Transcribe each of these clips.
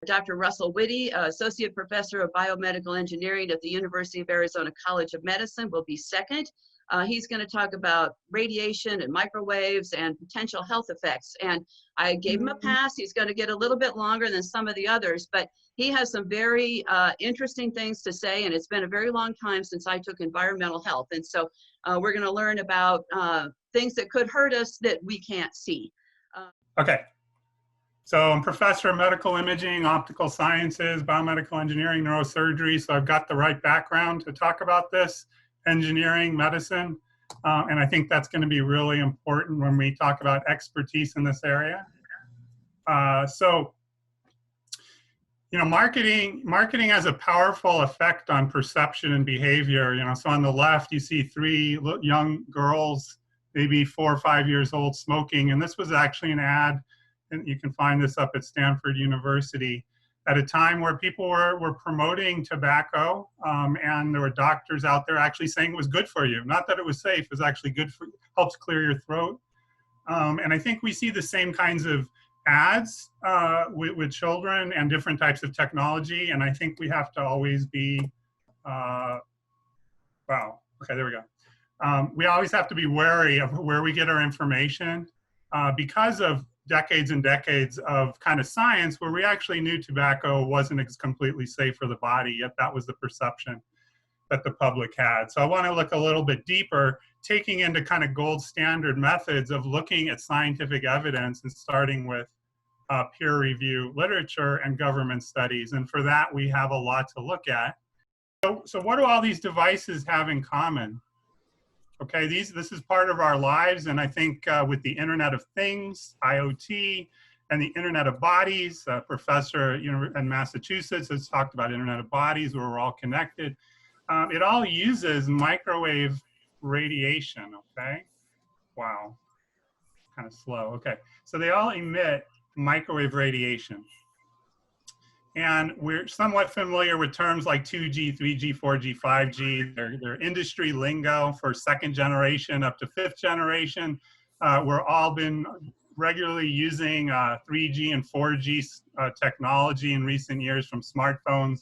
Dr. Russell Witte, Associate Professor of Biomedical Engineering at the University of Arizona College of Medicine, will be second. He's going to talk about radiation and microwaves and potential health effects. And I gave him a pass. He's going to get a little bit longer than some of the others, but he has some very interesting things to say. And it's been a very long time since I took environmental health. And so we're going to learn about things that could hurt us that we can't see. Okay. So I'm professor of medical imaging, optical sciences, biomedical engineering, neurosurgery. So I've got the right background to talk about this, engineering, medicine. And I think that's going to be really important when we talk about expertise in this area. Marketing has a powerful effect on perception and behavior. So on the left, you see three young girls, maybe 4 or 5 years old, smoking. And this was actually an ad, and you can find this up at Stanford University, at a time where people were promoting tobacco, and there were doctors out there actually saying it was good for you. Not that it was safe, it was actually good for you, helps clear your throat. And I think we see the same kinds of ads with children and different types of technology, and I think we have to always be, wow, okay, there we go. We always have to be wary of where we get our information because of decades and decades of kind of science where we actually knew tobacco wasn't completely safe for the body, yet that was the perception that the public had. So I want to look a little bit deeper, taking into kind of gold standard methods of looking at scientific evidence and starting with peer review literature and government studies. And for that, we have a lot to look at. So what do all these devices have in common? Okay, this is part of our lives, and I think with the Internet of Things, IoT, and the Internet of Bodies, a professor in Massachusetts has talked about Internet of Bodies, where we're all connected. It all uses microwave radiation, okay? Wow, kind of slow, okay. So they all emit microwave radiation. And we're somewhat familiar with terms like 2G, 3G, 4G, 5G. They're industry lingo for second generation up to fifth generation. We're all been regularly using 3G and 4G technology in recent years from smartphones.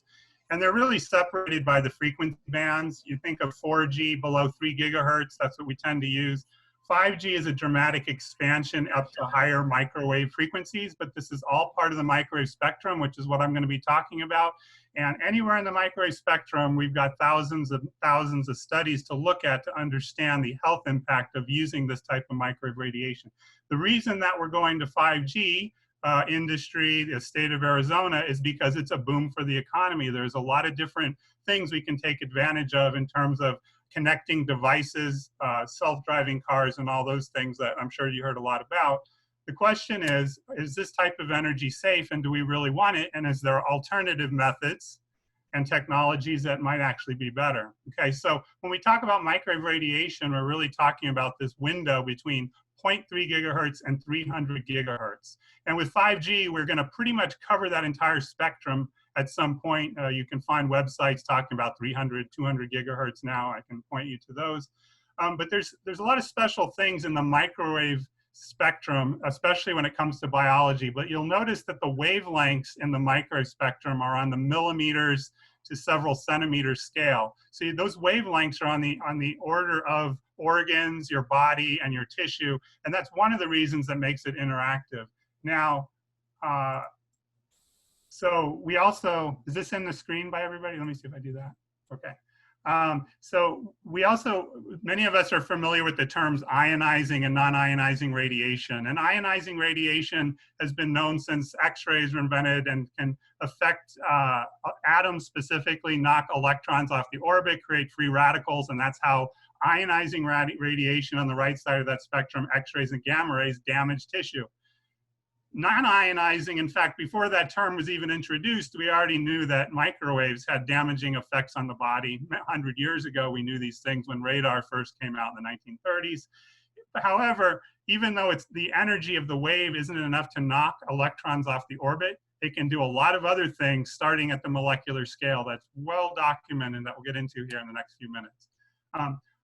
And they're really separated by the frequency bands. You think of 4G below 3 gigahertz, that's what we tend to use. 5G is a dramatic expansion up to higher microwave frequencies, but this is all part of the microwave spectrum, which is what I'm going to be talking about. And anywhere in the microwave spectrum, we've got thousands of studies to look at to understand the health impact of using this type of microwave radiation. The reason that we're going to 5G industry, the state of Arizona, is because it's a boom for the economy. There's a lot of different things we can take advantage of in terms of connecting devices, self-driving cars, and all those things that I'm sure you heard a lot about. The question is this type of energy safe, and do we really want it? And is there alternative methods and technologies that might actually be better? Okay, so when we talk about microwave radiation, we're really talking about this window between 0.3 gigahertz and 300 gigahertz. And with 5G, we're going to pretty much cover that entire spectrum. At some point, you can find websites talking about 300, 200 gigahertz now. I can point you to those. But there's a lot of special things in the microwave spectrum, especially when it comes to biology. But you'll notice that the wavelengths in the microwave spectrum are on the millimeters to several centimeters scale. So those wavelengths are on the order of organs, your body, and your tissue. And that's one of the reasons that makes it interactive. Now, so we also, is this in the screen by everybody? Let me see if I do that. Okay. So we also, many of us are familiar with the terms ionizing and non-ionizing radiation. And ionizing radiation has been known since X-rays were invented and can affect atoms specifically, knock electrons off the orbit, create free radicals, and that's how ionizing radiation on the right side of that spectrum, X-rays and gamma rays, damage tissue. Non-ionizing, in fact, before that term was even introduced, we already knew that microwaves had damaging effects on the body. 100 years ago, we knew these things when radar first came out in the 1930s. However, even though it's the energy of the wave isn't enough to knock electrons off the orbit, it can do a lot of other things starting at the molecular scale that's well documented that we'll get into here in the next few minutes.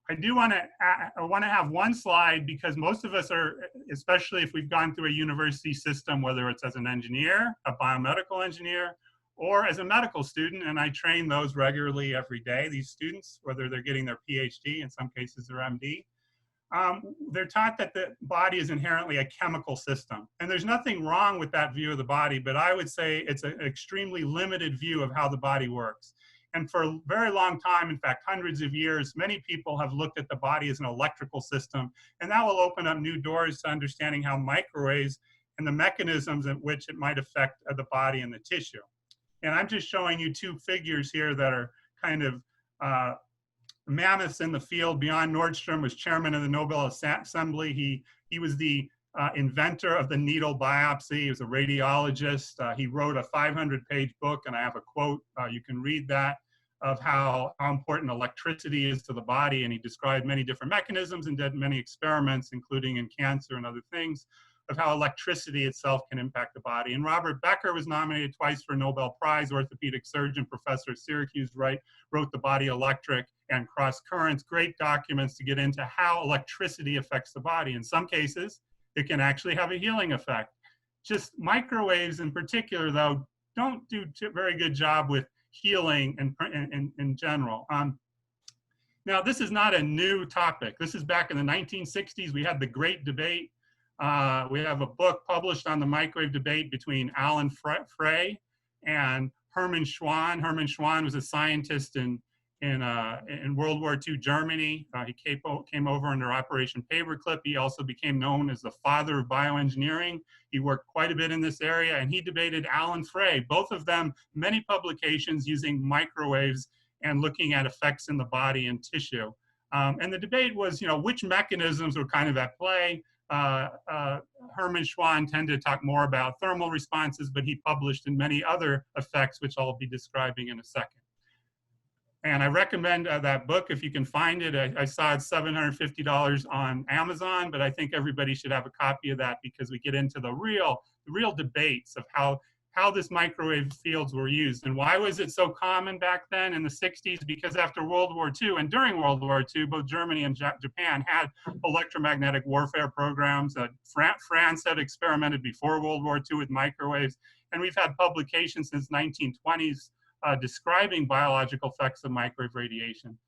I do want to have one slide because most of us are, especially if we've gone through a university system, whether it's as an engineer, a biomedical engineer, or as a medical student, and I train those regularly every day, these students, whether they're getting their PhD, in some cases their MD, they're taught that the body is inherently a chemical system. And there's nothing wrong with that view of the body, but I would say it's an extremely limited view of how the body works. And for a very long time, in fact, hundreds of years, many people have looked at the body as an electrical system, and that will open up new doors to understanding how microwaves and the mechanisms in which it might affect the body and the tissue. And I'm just showing you two figures here that are kind of mammoths in the field. Bjorn Nordstrom was chairman of the Nobel Assembly. He was the inventor of the needle biopsy. He was a radiologist. He wrote a 500-page book, and I have a quote, you can read that, of how important electricity is to the body. And he described many different mechanisms and did many experiments, including in cancer and other things, of how electricity itself can impact the body. And Robert Becker was nominated twice for a Nobel Prize, orthopedic surgeon, professor at Syracuse, wrote The Body Electric and Cross Currents, great documents to get into how electricity affects the body. In some cases, it can actually have a healing effect. Just microwaves in particular, though, don't do a very good job with healing in general. Now, this is not a new topic. This is back in the 1960s. We had the great debate. We have a book published on the microwave debate between Alan Frey and Hermann Schwann. Hermann Schwann was a scientist in World War II Germany. He came over under Operation Paperclip. He also became known as the father of bioengineering. He worked quite a bit in this area, and he debated Alan Frey, both of them, many publications using microwaves and looking at effects in the body and tissue. And the debate was, which mechanisms were kind of at play. Hermann Schwann tended to talk more about thermal responses, but he published in many other effects, which I'll be describing in a second. And I recommend that book if you can find it. I saw it $750 on Amazon, but I think everybody should have a copy of that because we get into the real debates of how this microwave fields were used. And why was it so common back then in the 60s? Because after World War II and during World War II, both Germany and Japan had electromagnetic warfare programs. France had experimented before World War II with microwaves. And we've had publications since 1920s describing biological effects of microwave radiation.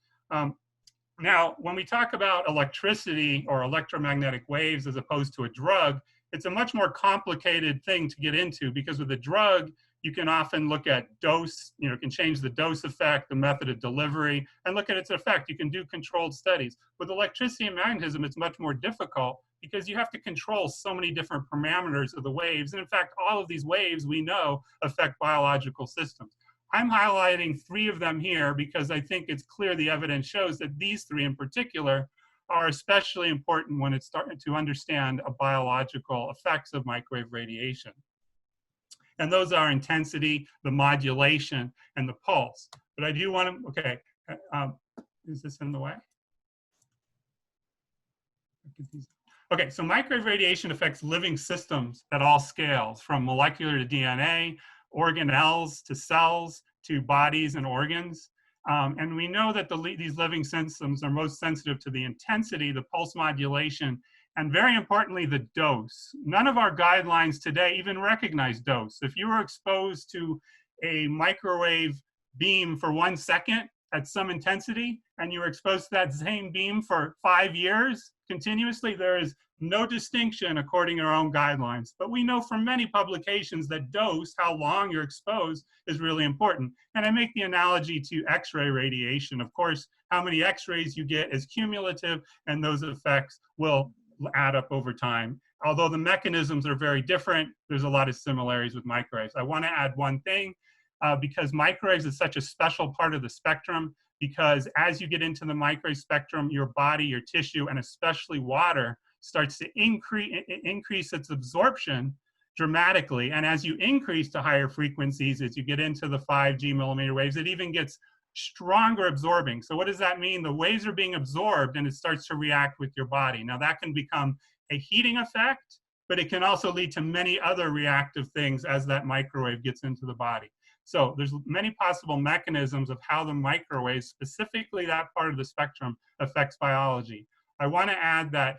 Now, when we talk about electricity or electromagnetic waves as opposed to a drug, it's a much more complicated thing to get into because with a drug, you can often look at dose, can change the dose effect, the method of delivery, and look at its effect. You can do controlled studies. With electricity and magnetism, it's much more difficult because you have to control so many different parameters of the waves. And in fact, all of these waves we know affect biological systems. I'm highlighting 3 of them here because I think it's clear the evidence shows that these 3 in particular are especially important when it's starting to understand biological effects of microwave radiation. And those are intensity, the modulation, and the pulse. But I do want to, okay, is this in the way? Okay, so microwave radiation affects living systems at all scales, from molecular to DNA, organelles to cells to bodies and organs. And we know that these living systems are most sensitive to the intensity, the pulse modulation, and very importantly, the dose. None of our guidelines today even recognize dose. If you were exposed to a microwave beam for 1 second at some intensity, and you were exposed to that same beam for 5 years continuously, there is no distinction according to our own guidelines. But we know from many publications that dose, how long you're exposed, is really important. And I make the analogy to X-ray radiation. Of course, how many X-rays you get is cumulative, and those effects will add up over time. Although the mechanisms are very different, there's a lot of similarities with microwaves. I want to add one thing, because microwaves is such a special part of the spectrum, because as you get into the microwave spectrum, your body, your tissue, and especially water starts to increase its absorption dramatically. And as you increase to higher frequencies, as you get into the 5G millimeter waves, it even gets stronger absorbing. So what does that mean? The waves are being absorbed and it starts to react with your body. Now that can become a heating effect, but it can also lead to many other reactive things as that microwave gets into the body. So there's many possible mechanisms of how the microwaves, specifically that part of the spectrum, affects biology. I want to add that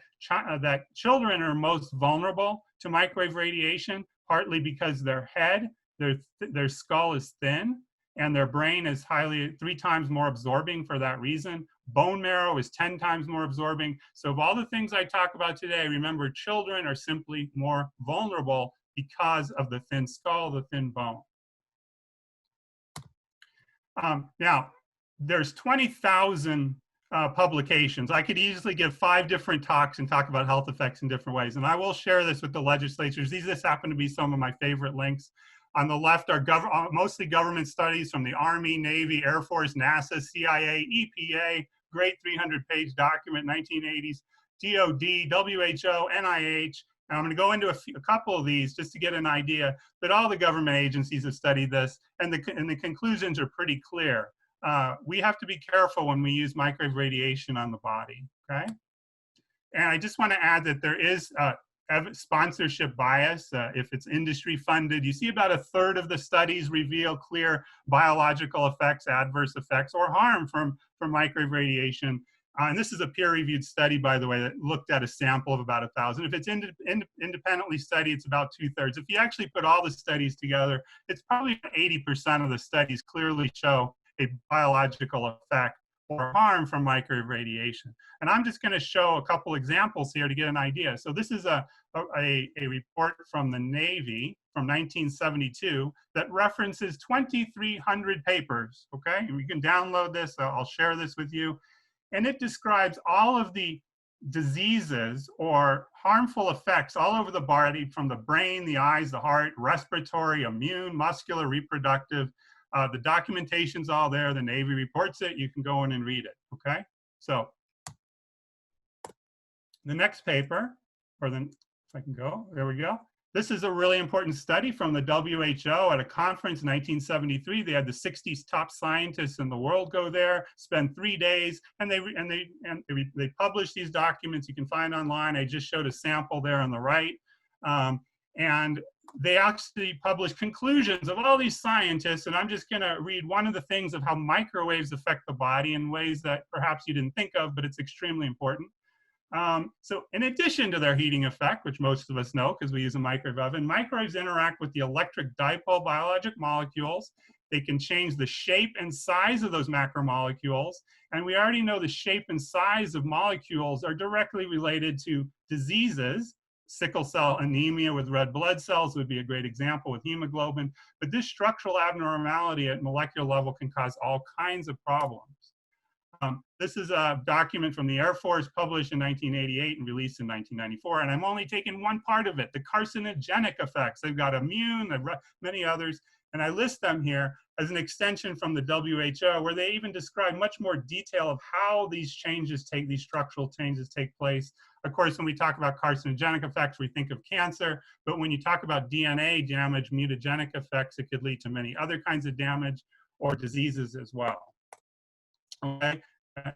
children are most vulnerable to microwave radiation, partly because their head, their skull is thin, and their brain is 3 times more absorbing for that reason. Bone marrow is 10 times more absorbing. So of all the things I talk about today, remember, children are simply more vulnerable because of the thin skull, the thin bone. Now, there's 20,000 publications. I could easily give 5 different talks and talk about health effects in different ways. And I will share this with the legislatures. These just happen to be some of my favorite links. On the left are mostly government studies from the Army, Navy, Air Force, NASA, CIA, EPA, great 300-page document, 1980s, DOD, WHO, NIH. And I'm going to go into a couple of these just to get an idea, but all the government agencies have studied this, and the conclusions are pretty clear. We have to be careful when we use microwave radiation on the body, okay? And I just want to add that there is sponsorship bias. If it's industry funded, you see about 1/3 of the studies reveal clear biological effects, adverse effects, or harm from microwave radiation. And this is a peer-reviewed study, by the way, that looked at a sample of about 1,000. If it's independently studied, it's about 2/3. If you actually put all the studies together, it's probably 80% of the studies clearly show a biological effect or harm from microwave radiation. And I'm just going to show a couple examples here to get an idea. So this is a report from the Navy from 1972 that references 2,300 papers, okay? And we can download this. I'll share this with you. And it describes all of the diseases or harmful effects all over the body, from the brain, the eyes, the heart, respiratory, immune, muscular, reproductive. The documentation's all there. The Navy reports it. You can go in and read it, okay? So the next paper, if I can go, there we go. This is a really important study from the WHO at a conference in 1973. They had the 60 top scientists in the world go there, spend 3 days, and they published these documents you can find online. I just showed a sample there on the right. And they actually published conclusions of all these scientists, and I'm just going to read one of the things of how microwaves affect the body in ways that perhaps you didn't think of, but it's extremely important. So in addition to their heating effect, which most of us know because we use a microwave oven, microwaves interact with the electric dipole biologic molecules. They can change the shape and size of those macromolecules. And we already know the shape and size of molecules are directly related to diseases. Sickle cell anemia with red blood cells would be a great example with hemoglobin. But this structural abnormality at molecular level can cause all kinds of problems. This is a document from the Air Force published in 1988 and released in 1994. And I'm only taking one part of it, the carcinogenic effects. They've got immune, many others. And I list them here as an extension from the WHO, where they even describe much more detail of how these structural changes take place. Of course, when we talk about carcinogenic effects, we think of cancer. But when you talk about DNA damage, mutagenic effects, it could lead to many other kinds of damage or diseases as well. Okay.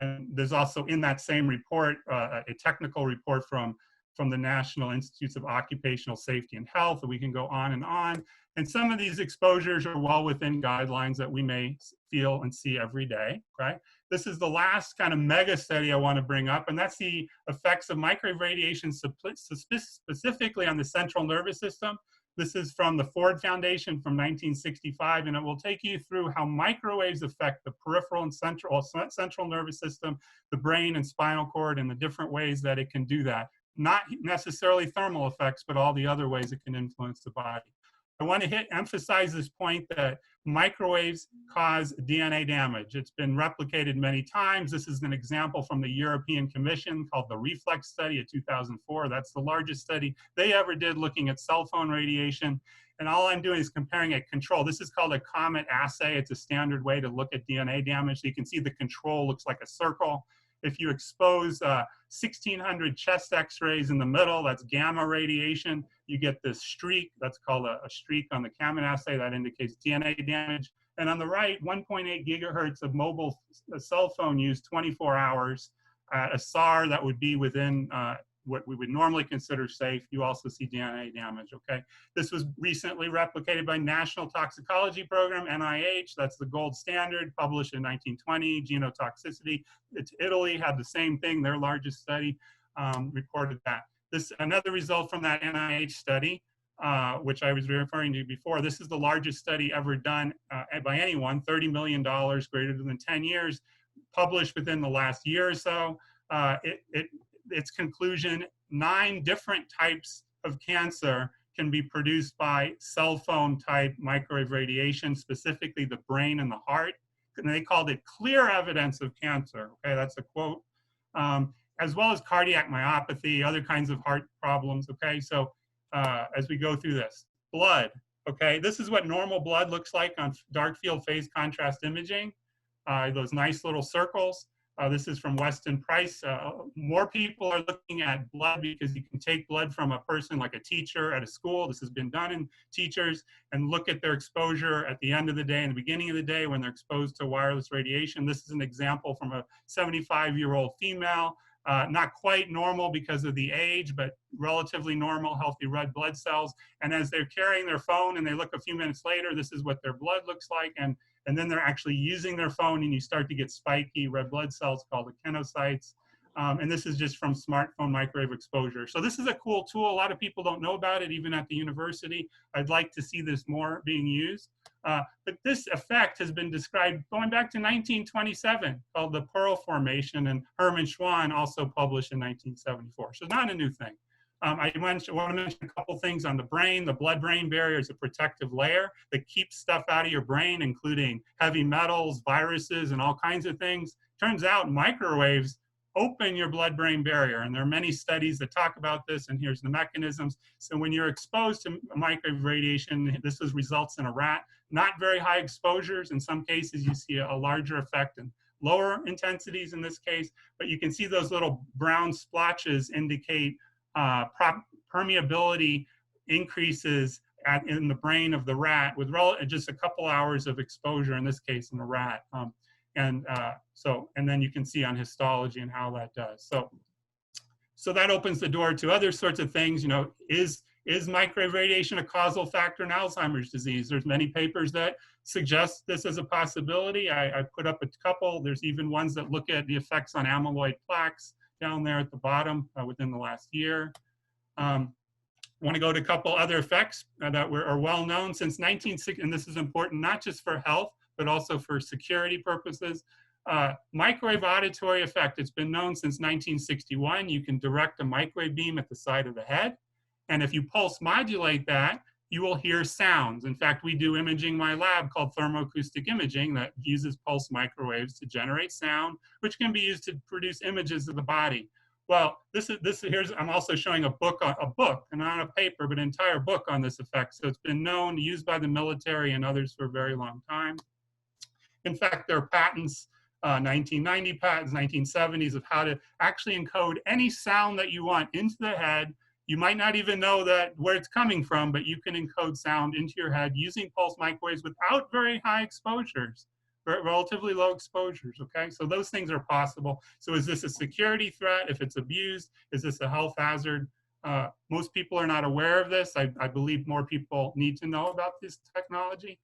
And there's also in that same report a technical report from the National Institutes of Occupational Safety and Health. We can go on. And some of these exposures are well within guidelines that we may feel and see every day, right? This is the last kind of mega study I want to bring up, and that's the effects of microwave radiation specifically on the central nervous system. This is from the Ford Foundation from 1965, and it will take you through how microwaves affect the peripheral and central nervous system, the brain and spinal cord, and the different ways that it can do that. Not necessarily thermal effects, but all the other ways it can influence the body. I want to emphasize this point that microwaves cause DNA damage. It's been replicated many times. This is an example from the European Commission called the Reflex study of 2004. That's the largest study they ever did looking at cell phone radiation. And all I'm doing is comparing a control. This is called a COMET assay. It's a standard way to look at DNA damage. So you can see the control looks like a circle. If you expose 1,600 chest x-rays in the middle, that's gamma radiation, you get this streak. That's called a streak on the COMET assay. That indicates DNA damage. And on the right, 1.8 gigahertz of mobile cell phone use 24 hours at a SAR that would be within what we would normally consider safe. You also see DNA damage, okay? This was recently replicated by National Toxicology Program, NIH. That's the gold standard, published in 1920, genotoxicity. Italy had the same thing, their largest study reported that. Another result from that NIH study, which I was referring to before, this is the largest study ever done by anyone, $30 million, greater than 10 years, published within the last year or so. Its conclusion, 9 different types of cancer can be produced by cell phone type microwave radiation, specifically the brain and the heart. And they called it clear evidence of cancer. Okay, that's a quote. As well as cardiac myopathy, other kinds of heart problems. Okay, so as we go through this, blood. Okay, this is what normal blood looks like on dark field phase contrast imaging. Those nice little circles. This is from Weston Price. More people are looking at blood because you can take blood from a person like a teacher at a school. This has been done in teachers, and look at their exposure at the end of the day and the beginning of the day when they're exposed to wireless radiation. This is an example from a 75-year-old female. Not quite normal because of the age, but relatively normal, healthy red blood cells. And as they're carrying their phone and they look a few minutes later, this is what their blood looks like. And then they're actually using their phone and you start to get spiky red blood cells called echinocytes. And this is just from smartphone microwave exposure. So this is a cool tool. A lot of people don't know about it, even at the university. I'd like to see this more being used. But this effect has been described going back to 1927, called the Pearl Formation, and Hermann Schwann also published in 1974. So it's not a new thing. I want to mention a couple things on the brain. The blood-brain barrier is a protective layer that keeps stuff out of your brain, including heavy metals, viruses, and all kinds of things. Turns out microwaves open your blood-brain barrier, and there are many studies that talk about this, and here's the mechanisms. So when you're exposed to microwave radiation, this results in a rat. Not very high exposures. In some cases, you see a larger effect in lower intensities in this case, but you can see those little brown splotches indicate permeability increases in the brain of the rat with just a couple hours of exposure, in this case in the rat. And then you can see on histology and how that does. So that opens the door to other sorts of things. You know, is microwave radiation a causal factor in Alzheimer's disease? There's many papers that suggest this as a possibility. I put up a couple. There's even ones that look at the effects on amyloid plaques down there at the bottom within the last year. I want to go to a couple other effects that are well known since 1960, and this is important not just for health, but also for security purposes. Microwave auditory effect, it's been known since 1961. You can direct a microwave beam at the side of the head, and if you pulse modulate that, you will hear sounds. In fact, we do imaging in my lab called thermoacoustic imaging that uses pulse microwaves to generate sound, which can be used to produce images of the body. Well, here's, I'm also showing a book, and not a paper, but an entire book on this effect. So it's been known, used by the military and others for a very long time. In fact, there are patents, 1990 patents, 1970s, of how to actually encode any sound that you want into the head. You might not even know where it's coming from, but you can encode sound into your head using pulse microwaves without very high exposures, relatively low exposures, okay? So those things are possible. So is this a security threat? If it's abused, is this a health hazard? Most people are not aware of this. I believe more people need to know about this technology.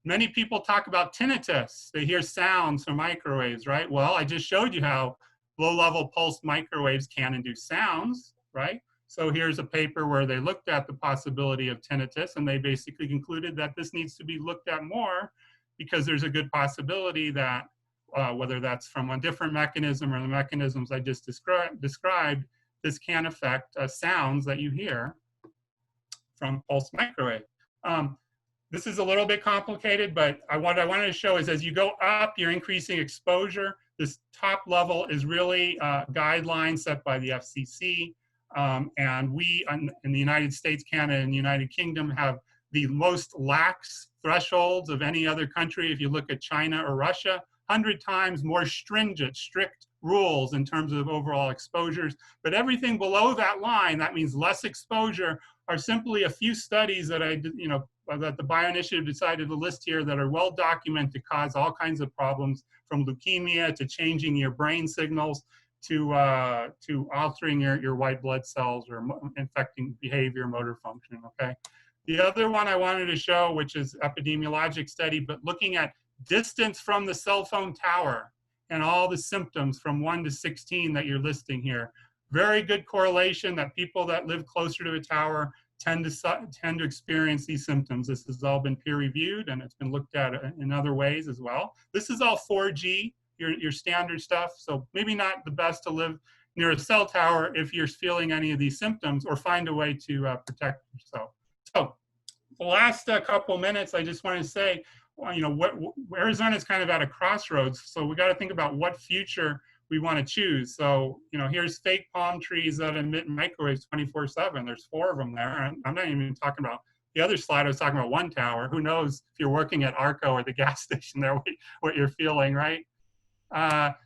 Many people talk about tinnitus. They hear sounds from microwaves, right? Well, I just showed you how low-level pulse microwaves can induce sounds, right? So here's a paper where they looked at the possibility of tinnitus, and they basically concluded that this needs to be looked at more because there's a good possibility that whether that's from a different mechanism or the mechanisms I just described, this can affect sounds that you hear from pulse microwave. This is a little bit complicated, but what I wanted to show is as you go up, you're increasing exposure. This top level is really guidelines set by the FCC. And we in the United States, Canada, and the United Kingdom have the most lax thresholds of any other country. If you look at China or Russia, 100 times more stringent, strict rules in terms of overall exposures. But everything below that line, that means less exposure, are simply a few studies that that the Bio Initiative decided to list here that are well documented to cause all kinds of problems, from leukemia to changing your brain signals. to altering your white blood cells or infecting behavior, motor function, okay? The other one I wanted to show, which is epidemiologic study, but looking at distance from the cell phone tower and all the symptoms from 1 to 16 that you're listing here. Very good correlation that people that live closer to a tower tend to experience these symptoms. This has all been peer reviewed and it's been looked at in other ways as well. This is all 4G, your standard stuff. So maybe not the best to live near a cell tower if you're feeling any of these symptoms, or find a way to protect yourself. So the last couple minutes, I just want to say, you know, Arizona is kind of at a crossroads. So we got to think about what future we want to choose. So, you know, here's fake palm trees that emit microwaves 24/7. There's 4 of them there. And I'm not even talking about the other slide. I was talking about 1 tower. Who knows if you're working at Arco or the gas station there, what you're feeling, right?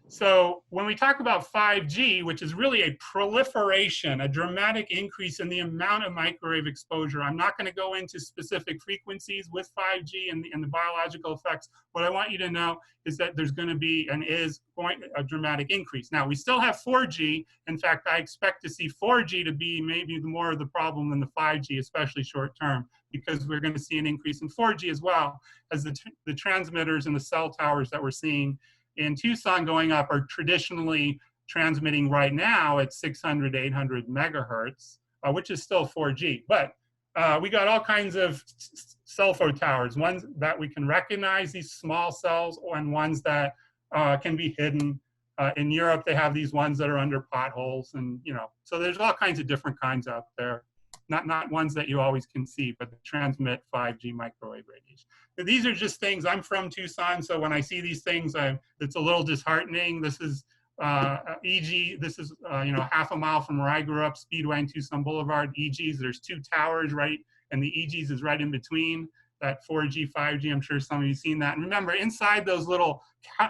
So when we talk about 5G, which is really a proliferation, a dramatic increase in the amount of microwave exposure, I'm not going to go into specific frequencies with 5G and the biological effects. What I want you to know is that there's going to be and is going a dramatic increase. Now, we still have 4G. In fact, I expect to see 4G to be maybe more of the problem than the 5G, especially short term, because we're going to see an increase in 4G as well, as the transmitters and the cell towers that we're seeing in Tucson going up are traditionally transmitting right now at 600, 800 megahertz, which is still 4G. But we got all kinds of cell phone towers, ones that we can recognize, these small cells, and ones that can be hidden. In Europe, they have these ones that are under potholes, and you know, so there's all kinds of different kinds out there. Not ones that you always can see, but transmit 5G microwave radiation. But these are just things. I'm from Tucson, so when I see these things, it's a little disheartening. This is EG. This is you know, half a mile from where I grew up, Speedway and Tucson Boulevard. EGs. There's 2 towers, right, and the EGs is right in between that 4G, 5G. I'm sure some of you've seen that. And remember, inside those little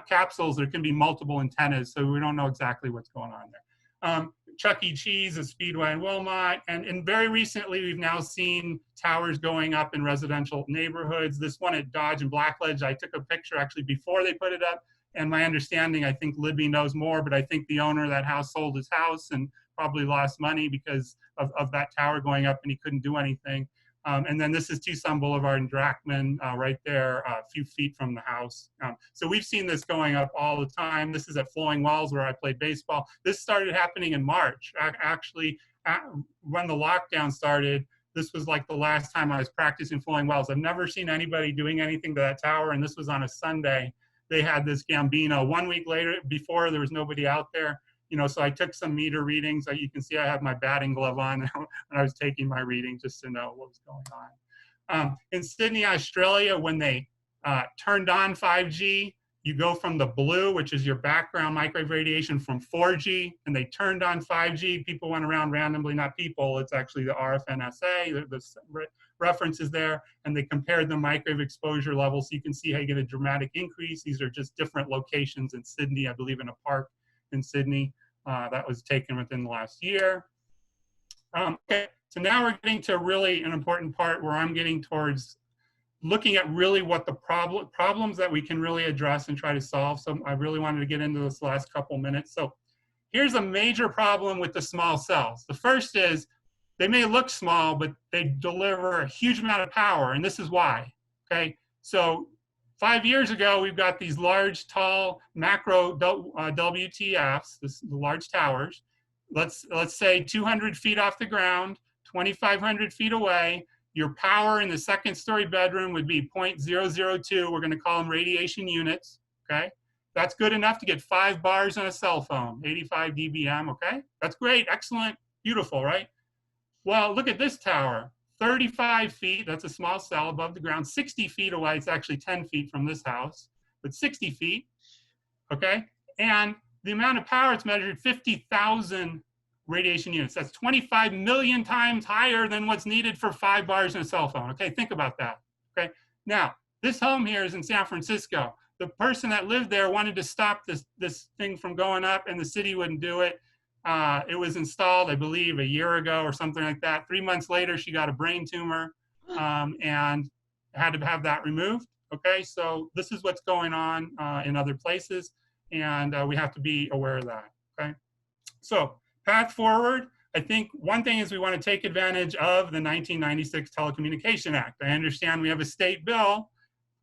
capsules, there can be multiple antennas, so we don't know exactly what's going on there. Chuck E. Cheese, a Speedway in Wilmot, and very recently we've now seen towers going up in residential neighborhoods. This one at Dodge and Blackledge, I took a picture actually before they put it up, and my understanding, I think Libby knows more, but I think the owner of that house sold his house and probably lost money because of that tower going up, and he couldn't do anything. And then this is Tucson Boulevard and Drachman, right there, a few feet from the house. So we've seen this going up all the time. This is at Flowing Wells where I played baseball. This started happening in March. Actually, when the lockdown started, this was like the last time I was practicing Flowing Wells. I've never seen anybody doing anything to that tower, and this was on a Sunday. They had this Gambino. 1 week later, before, there was nobody out there. You know, so I took some meter readings. You can see I had my batting glove on when I was taking my reading just to know what was going on. In Sydney, Australia, when they turned on 5G, you go from the blue, which is your background microwave radiation, from 4G, and they turned on 5G. People went around randomly, not people, it's actually the RFNSA, the references there, and they compared the microwave exposure levels. So you can see how you get a dramatic increase. These are just different locations in Sydney, I believe in a park in Sydney. That was taken within the last year. Okay, so now we're getting to really an important part where I'm getting towards looking at really what the problems that we can really address and try to solve. So I really wanted to get into this last couple minutes. So here's a major problem with the small cells. The first is they may look small, but they deliver a huge amount of power, and this is why, okay? So 5 years ago, we've got these large, tall, macro WTFs, the large towers. Let's say 200 feet off the ground, 2,500 feet away. Your power in the second story bedroom would be 0.002. We're going to call them radiation units, okay? That's good enough to get 5 bars on a cell phone, 85 dBm, okay? That's great, excellent, beautiful, right? Well, look at this tower. 35 feet, that's a small cell above the ground. 60 feet away, it's actually 10 feet from this house, but 60 feet, okay? And the amount of power it's measured, 50,000 radiation units. That's 25 million times higher than what's needed for 5 bars in a cell phone, okay? Think about that, okay? Now, this home here is in San Francisco. The person that lived there wanted to stop this thing from going up, and the city wouldn't do it. It was installed, I believe, a year ago or something like that. 3 months later, she got a brain tumor and had to have that removed. Okay, so this is what's going on in other places, and we have to be aware of that. Okay, So path forward, I think one thing is we want to take advantage of the 1996 Telecommunication Act. I understand we have a state bill,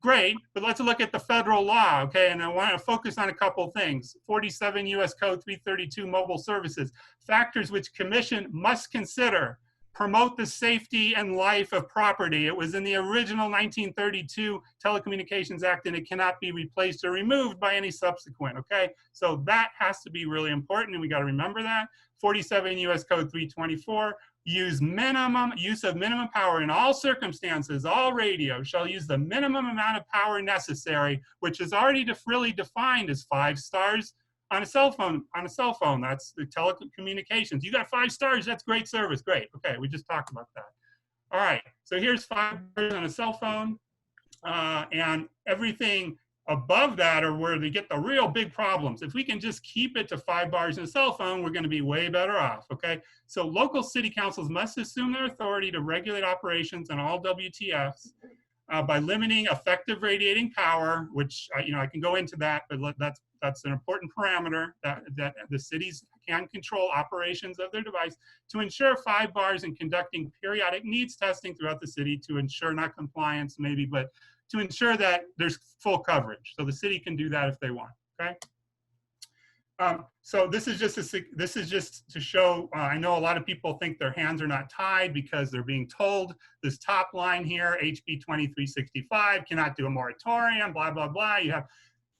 great, but let's look at the federal law, okay? And I want to focus on a couple of things. 47 U.S. Code 332, mobile services, factors which commission must consider: promote the safety and life of property. It was in the original 1932 Telecommunications Act, and it cannot be replaced or removed by any subsequent, okay? So that has to be really important, and we got to remember that. 47 U.S. Code 324, use of minimum power in all circumstances. All radio shall use the minimum amount of power necessary, which is already really defined as 5 stars on a cell phone. That's the telecommunications. You got 5 stars, that's great service. Great. Okay, we just talked about that. All right, so here's 5 stars on a cell phone, and everything above that are where they get the real big problems. If we can just keep it to 5 bars in a cell phone, we're going to be way better off, okay? So local city councils must assume their authority to regulate operations on all WTFs by limiting effective radiating power, which I can go into that, but that's an important parameter that the cities can control operations of their device to ensure 5 bars and conducting periodic needs testing throughout the city to ensure not compliance maybe, but to ensure that there's full coverage. So the city can do that if they want, okay? So this is just to show, I know a lot of people think their hands are not tied because they're being told this top line here, HB 2365, cannot do a moratorium, blah, blah, blah.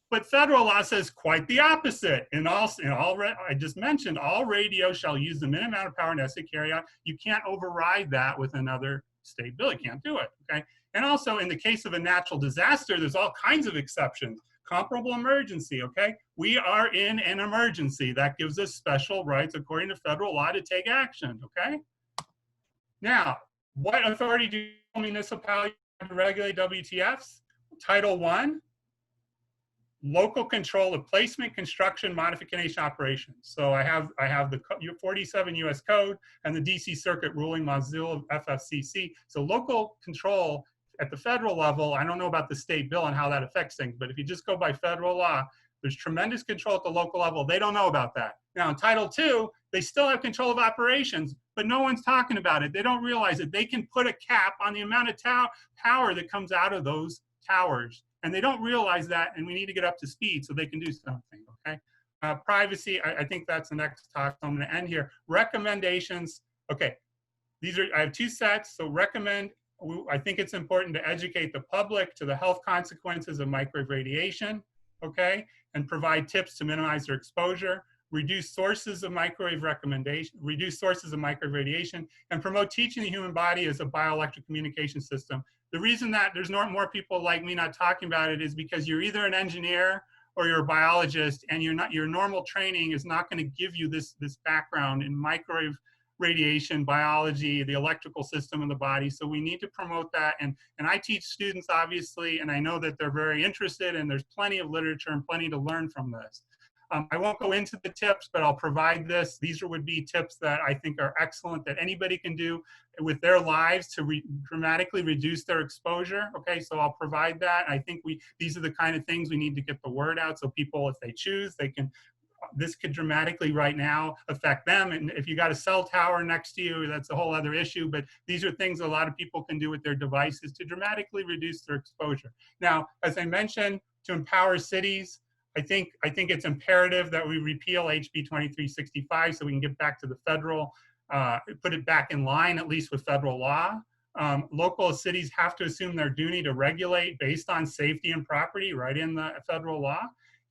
But federal law says quite the opposite. I just mentioned, all radio shall use the minimum amount of power necessary to carry out. You can't override that with another state bill. You can't do it, okay? And also, in the case of a natural disaster, there's all kinds of exceptions. Comparable emergency, okay? We are in an emergency. That gives us special rights, according to federal law, to take action, okay? Now, what authority do municipalities have to regulate WTFs? Title I, local control of placement, construction, modification, operations. So I have the 47 U.S. Code and the DC Circuit ruling Mozilla FFCC. So local control at the federal level, I don't know about the state bill and how that affects things, but if you just go by federal law, there's tremendous control at the local level. They don't know about that. Now in Title II, they still have control of operations, but no one's talking about it. They don't realize it. They can put a cap on the amount of power that comes out of those towers. And they don't realize that, and we need to get up to speed so they can do something, okay? Privacy, I think that's the next talk, so I'm gonna end here. Recommendations, okay. I have 2 sets, so I think it's important to educate the public to the health consequences of microwave radiation, okay? And provide tips to minimize their exposure, reduce sources of microwave radiation, and promote teaching the human body as a bioelectric communication system. The reason that there's more people like me not talking about it is because you're either an engineer or you're a biologist, and your normal training is not going to give you this background in microwave radiation, biology, the electrical system of the body. So we need to promote that. And I teach students, obviously, and I know that they're very interested, and there's plenty of literature and plenty to learn from this. I won't go into the tips, but I'll provide this. These would be tips that I think are excellent that anybody can do with their lives to dramatically reduce their exposure. Okay, so I'll provide that. I think these are the kind of things we need to get the word out so people, if they choose, this could dramatically right now affect them. And if you got a cell tower next to you, that's a whole other issue. But these are things a lot of people can do with their devices to dramatically reduce their exposure. Now, as I mentioned, to empower cities, I think it's imperative that we repeal HB 2365 so we can get back to the federal, put it back in line, at least with federal law. Local cities have to assume their duty to regulate based on safety and property right in the federal law.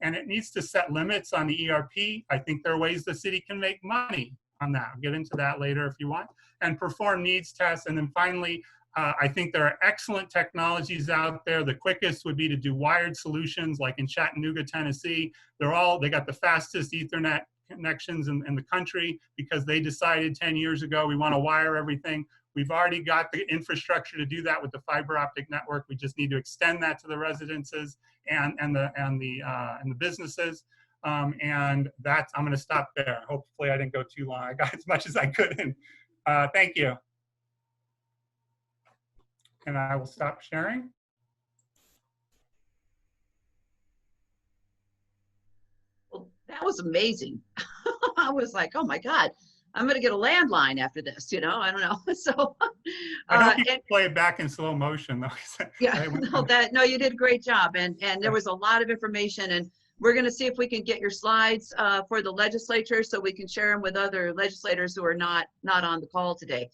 And it needs to set limits on the ERP. I think there are ways the city can make money on that. I'll get into that later if you want. And perform needs tests. And then finally, I think there are excellent technologies out there. The quickest would be to do wired solutions like in Chattanooga, Tennessee. They got the fastest Ethernet connections in the country because they decided 10 years ago, we want to wire everything. We've already got the infrastructure to do that with the fiber optic network. We just need to extend that to the residences and the businesses. And that's, I'm going to stop there. Hopefully I didn't go too long. I got as much as I could in. Thank you. And I will stop sharing. Well, that was amazing. I was like, oh my God, I'm going to get a landline after this, you know, I don't know. So, I hope you and, can play it back in slow motion though. yeah, I went no, you did a great job. And there was a lot of information, and we're going to see if we can get your slides for the legislature so we can share them with other legislators who are not on the call today.